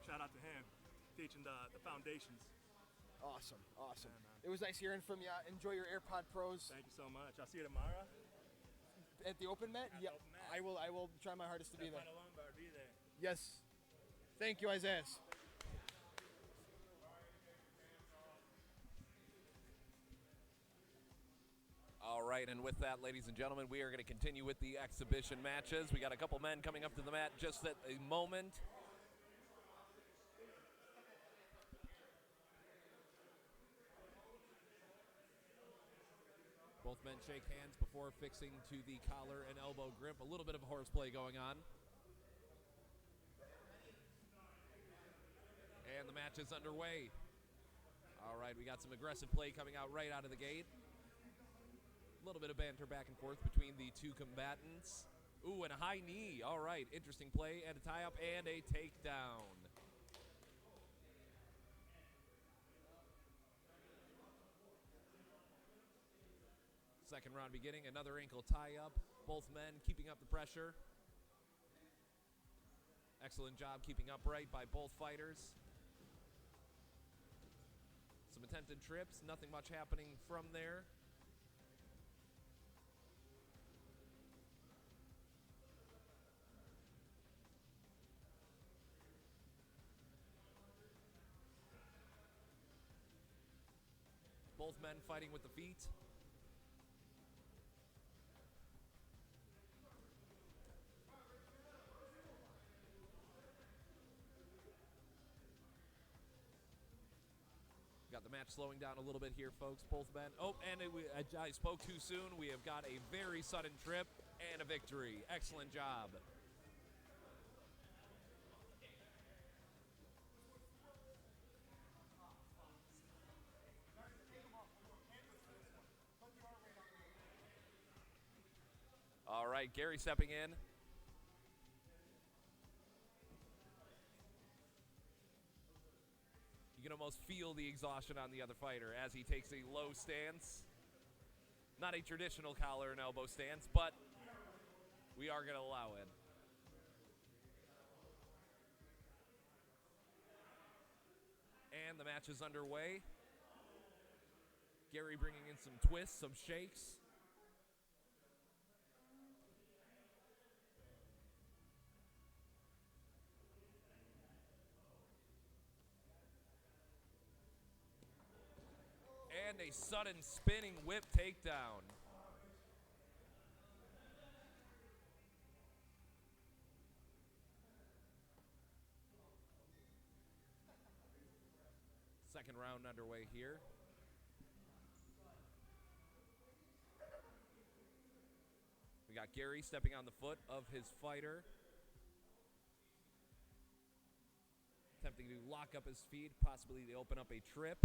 shout out to him, teaching the foundations. Awesome. Yeah, it was nice hearing from you. Enjoy your AirPod Pros. Thank you so much. I'll see you tomorrow. At the open mat? Yeah, I will try my hardest to be there. Lombard, be there. Yes. Thank you, Isaiah. All right, and with that, ladies and gentlemen, we are going to continue with the exhibition matches. We got a couple men coming up to the mat just at a moment. Both men shake hands before fixing to the collar and elbow grip. A little bit of horseplay going on. And the match is underway. All right, we got some aggressive play coming out right out of the gate. A little bit of banter back and forth between the two combatants. Ooh, and a high knee. All right, interesting play, and a tie-up and a takedown. Second round beginning, another ankle tie-up. Both men keeping up the pressure. Excellent job keeping upright by both fighters. Some attempted trips, nothing much happening from there. Both men fighting with the feet. match slowing down a little bit here, folks. Both men. Oh, and I spoke too soon. We have got a very sudden trip and a victory. Excellent job. All right, Gary stepping in. You can almost feel the exhaustion on the other fighter as he takes a low stance. Not a traditional collar and elbow stance, but we are going to allow it. And the match is underway. Gary bringing in some twists, some shakes. And a sudden spinning whip takedown. Second round underway here. We got Gary stepping on the foot of his fighter. Attempting to lock up his feet, possibly to open up a trip.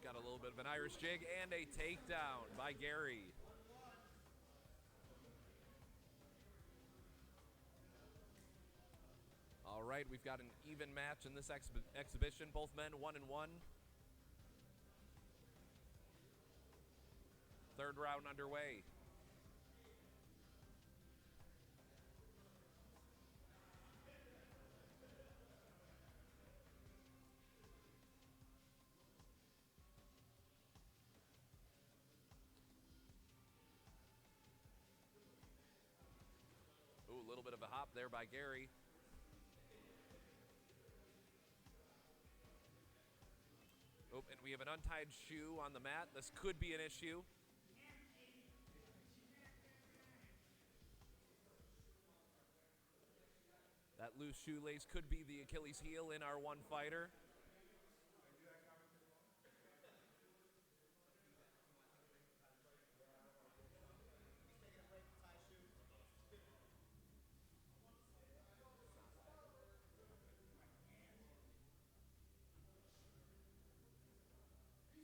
Got a little bit of an Irish jig and a takedown by Gary. All right, we've got an even match in this exhibition. Both men 1-1. Third round underway. Ooh, a little bit of a hop there by Gary. Oh, and we have an untied shoe on the mat. This could be an issue. That loose shoelace could be the Achilles heel in our one fighter.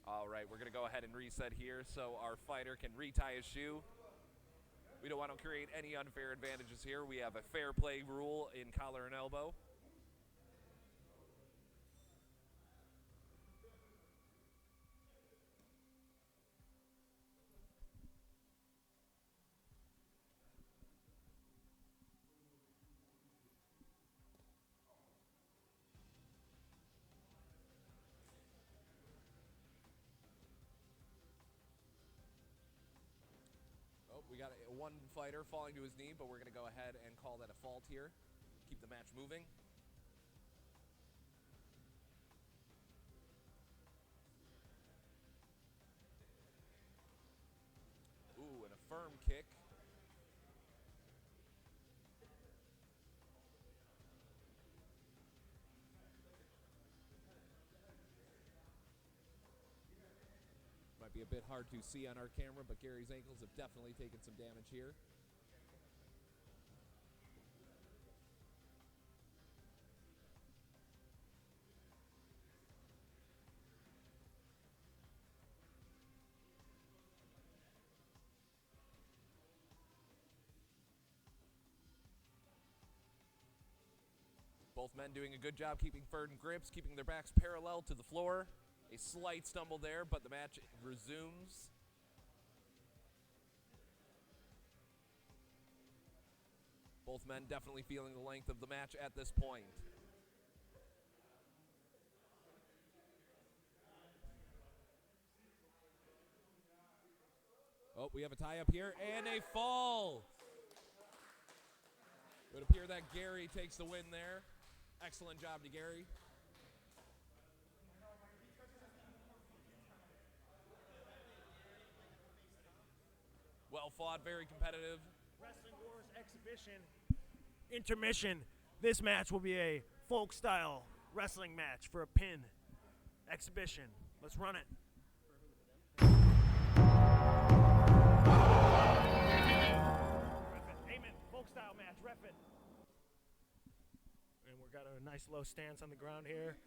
All right, we're going to go ahead and reset here so our fighter can retie his shoe. We don't want to create any unfair advantages here. We have a fair play rule in collar and elbow. We got one fighter falling to his knee, but we're going to go ahead and call that a fault here. Keep the match moving. Ooh, and a firm kick. Might be a bit hard to see on our camera, but Gary's ankles have definitely taken some damage here. Both men doing a good job keeping firm grips, keeping their backs parallel to the floor. A slight stumble there, but the match resumes. Both men definitely feeling the length of the match at this point. Oh, we have a tie-up here, and a fall. It would appear that Gary takes the win there. Excellent job to Gary. Well fought, very competitive. Wrestling Wars exhibition. Intermission. This match will be a folk style wrestling match for a pin exhibition. Let's run it. Ref it. Amen. Folk style match. Ref it. And we've got a nice low stance on the ground here.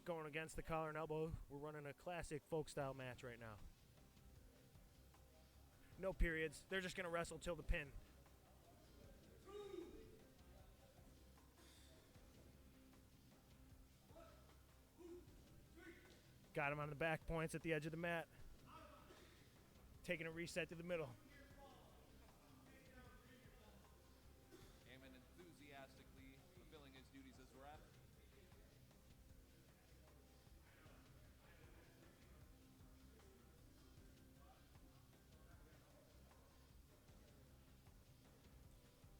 Going against the collar and elbow. We're running a classic folk style match right now. No periods. They're just going to wrestle till the pin. Got him on the back points at the edge of the mat. Taking a reset to the middle. Heyman enthusiastically fulfilling his duties as ref.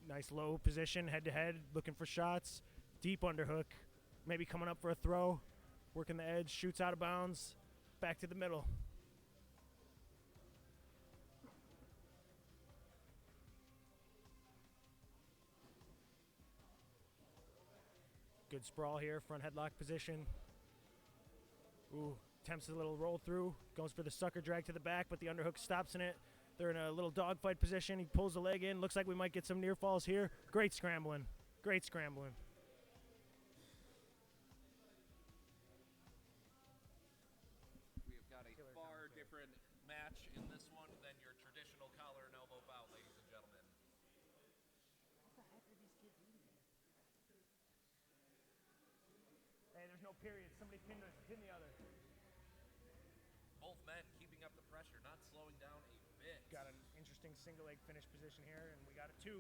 Nice low position, head to head, looking for shots. Deep underhook. Maybe coming up for a throw. Working the edge, shoots out of bounds. Back to the middle. Good sprawl here, front headlock position. Ooh, attempts a little roll through. Goes for the sucker drag to the back, but the underhook stops in it. They're in a little dogfight position. He pulls the leg in. Looks like we might get some near falls here. Great scrambling. Great scrambling. We have got a far different match in this one than your traditional collar and elbow bout, ladies and gentlemen. Hey, there's no period. Somebody pin the other. Both men keeping up the pressure, not slowing down a bit. Got an interesting single leg finish position here, and we got a 2.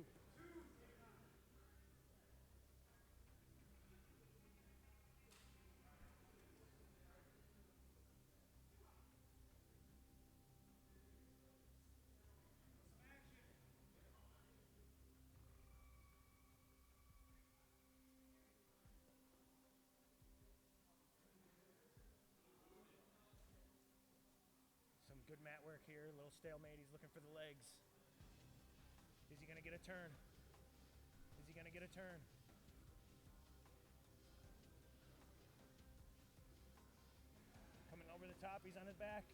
Some good mat work here, a little stalemate. He's looking for the legs. Is he going to get a turn? Is he going to get a turn? Coming over the top, he's on his back.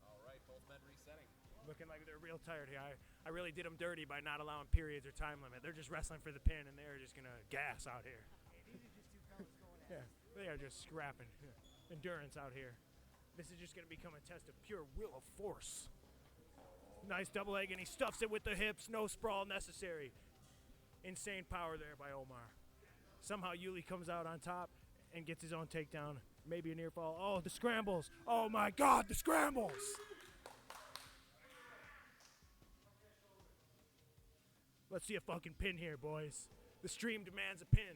All right, both men resetting. Looking like they're real tired here. I really did them dirty by not allowing periods or time limit. They're just wrestling for the pin, and they're just going to gas out here. Yeah, they are just scrapping. Yeah. Endurance out here. This is just going to become a test of pure will of force. Nice double leg, and he stuffs it with the hips. No sprawl necessary. Insane power there by Omar. Somehow Yuli comes out on top and gets his own takedown. Maybe a near fall. Oh, the scrambles. Oh, my God, the scrambles. Let's see a fucking pin here, boys. The stream demands a pin.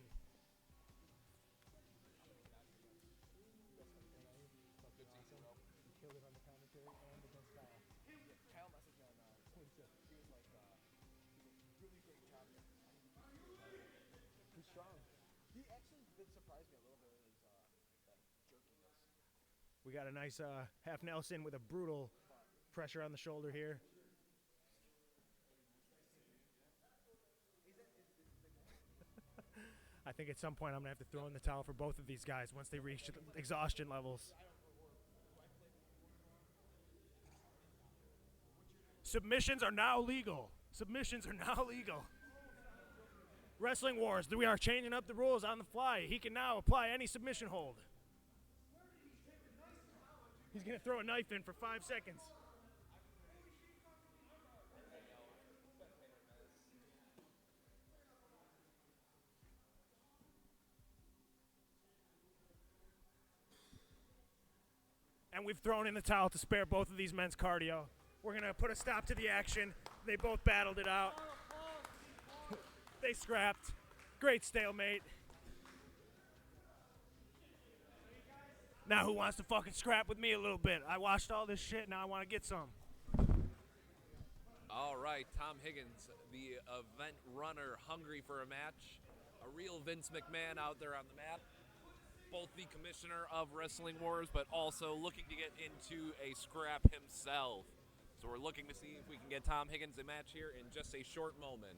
Kyle messaged me on Twitter. He was like, really great job. He's strong. He actually did surprise me a little bit with his that jerkiness. We got a nice half Nelson with a brutal pressure on the shoulder here. I think at some point I'm going to have to throw in the towel for both of these guys once they reach exhaustion levels. Submissions are now legal. Submissions are now legal. Wrestling Wars, we are changing up the rules on the fly. He can now apply any submission hold. He's going to throw a knife in for 5 seconds. And we've thrown in the towel to spare both of these men's cardio. We're going to put a stop to the action. They both battled it out. They scrapped. Great stalemate. Now who wants to fucking scrap with me a little bit? I watched all this shit, now I want to get some. All right, Tom Higgins, the event runner, hungry for a match. A real Vince McMahon out there on the mat. Both the commissioner of Wrestling Wars, but also looking to get into a scrap himself. So we're looking to see if we can get Tom Higgins a match here in just a short moment.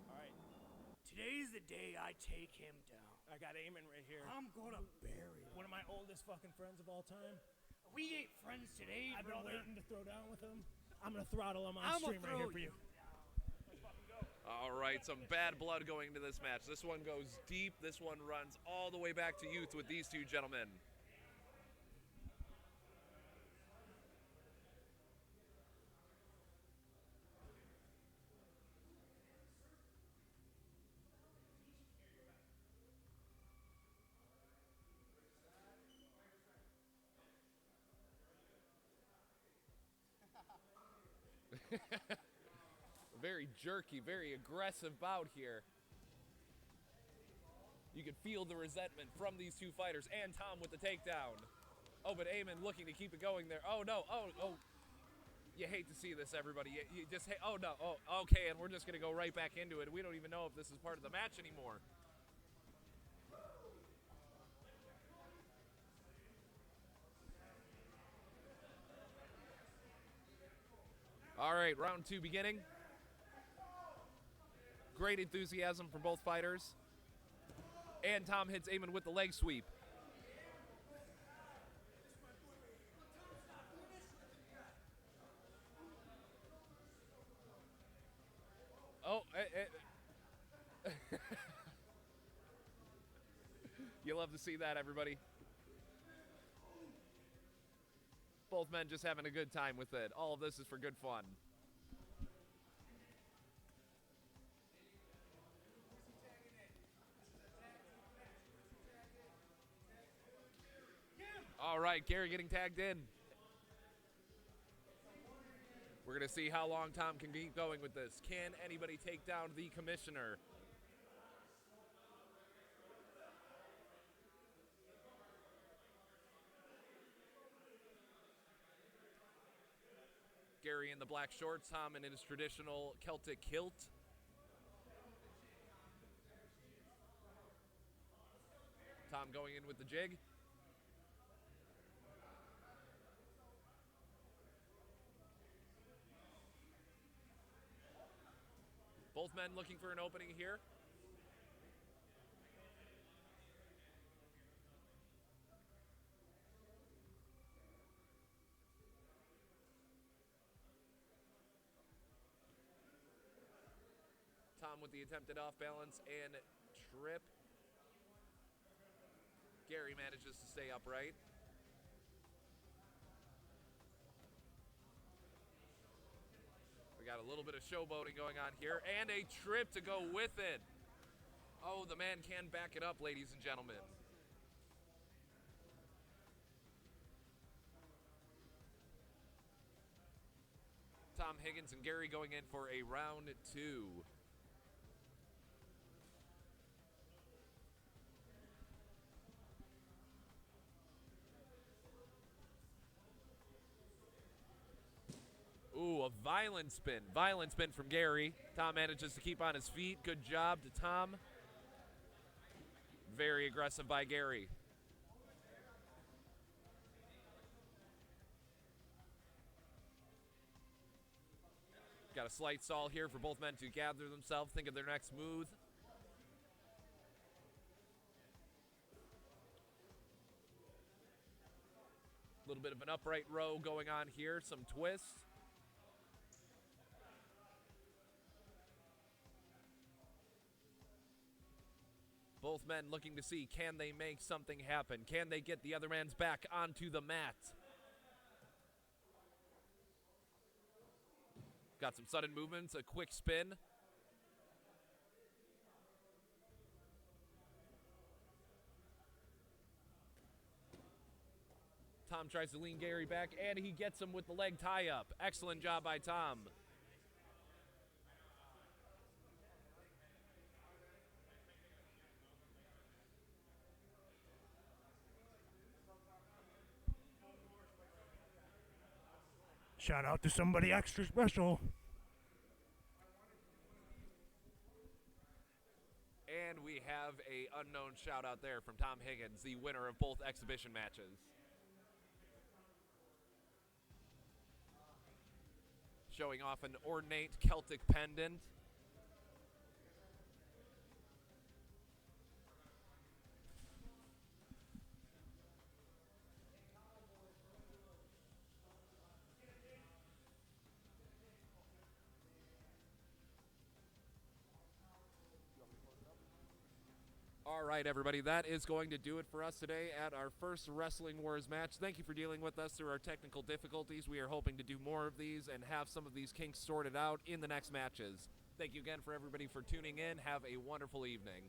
Alright. Today's the day I take him down. I got Eamon right here. I'm gonna bury him. One of my oldest fucking friends of all time. We ain't friends today, I've been brother. waiting to throw down with him. I'm gonna throttle him on I'ma stream right here throw for you. All right, some bad blood going into this match. This one goes deep. This one runs all the way back to youth with these two gentlemen. Very jerky, very aggressive bout here. You can feel the resentment from these two fighters, and Tom with the takedown. Oh, but Eamon looking to keep it going there. Oh, no. Oh. You hate to see this, everybody. You just hate. Oh, no. Oh, okay, and we're just going to go right back into it. We don't even know if this is part of the match anymore. All right, round two beginning. Great enthusiasm from both fighters. And Tom hits Eamon with the leg sweep. Oh, you love to see that, everybody. Both men just having a good time with it. All of this is for good fun. All right, Gary getting tagged in. We're going to see how long Tom can keep going with this. Can anybody take down the commissioner? Gary in the black shorts, Tom in his traditional Celtic kilt. Tom going in with the jig. Both men looking for an opening here. Tom with the attempted off balance and trip. Gary manages to stay upright. We got a little bit of showboating going on here, and a trip to go with it. Oh, the man can back it up, ladies and gentlemen. Tom Higgins and Gary going in for a round two. Ooh, a violent spin. Violent spin from Gary. Tom manages to keep on his feet. Good job to Tom. Very aggressive by Gary. Got a slight stall here for both men to gather themselves, think of their next move. Little little bit of an upright row going on here, some twists. Both men looking to see, can they make something happen? Can they get the other man's back onto the mat? Got some sudden movements, a quick spin. Tom tries to lean Gary back, and he gets him with the leg tie-up. Excellent job by Tom. Shout out to somebody extra special. And we have a unknown shout out there from Tom Higgins, the winner of both exhibition matches. Showing off an ornate Celtic pendant. All right, everybody, that is going to do it for us today at our first Wrestling Wars match. Thank you for dealing with us through our technical difficulties. We are hoping to do more of these and have some of these kinks sorted out in the next matches. Thank you again for everybody for tuning in. Have a wonderful evening.